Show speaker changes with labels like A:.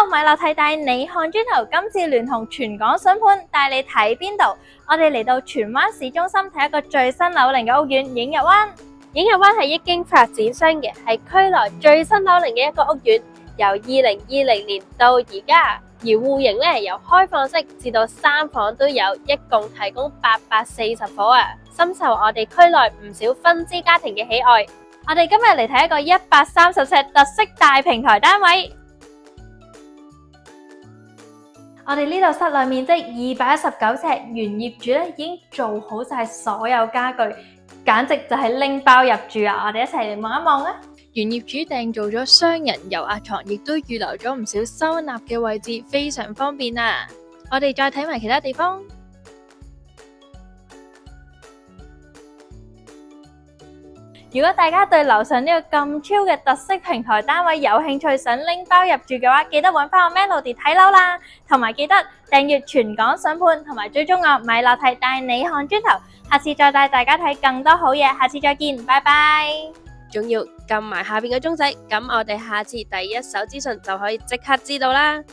A: 米樂蒂帶你看磚頭，今次聯同全港筍盤帶你睇邊度？我哋嚟到荃灣市中心睇一個最新樓齡嘅屋苑映日灣。映日灣係一經發展商嘅，係區內最新樓齡嘅一個屋苑，由2020年到而家，而戶型咧由開放式至到3房都有，一共提供840伙啊，深受我哋區內唔少分支家庭嘅喜愛。我哋今日嚟睇一個130尺特色大平台單位。我哋呢度室內面積219尺，原業主咧已經做好晒所有家具，簡直就係拎包入住啊！我哋一齊嚟望一望啊！原業主訂做咗雙人油壓床，亦都預留咗唔少收納嘅位置，非常方便啊！我哋再睇埋其他地方。如果大家對樓上呢個咁超嘅特色平台單位有興趣，想拎包入住嘅話，記得搵翻我 Melody 睇樓啦，同埋記得訂閱全港筍盤，同埋追蹤我米樂蒂帶你看磚頭，下次再帶大家睇更多好嘢，下次再見，拜拜！仲要撳埋下邊嘅鐘仔，咁我哋下次第一手資訊就可以即刻知道啦。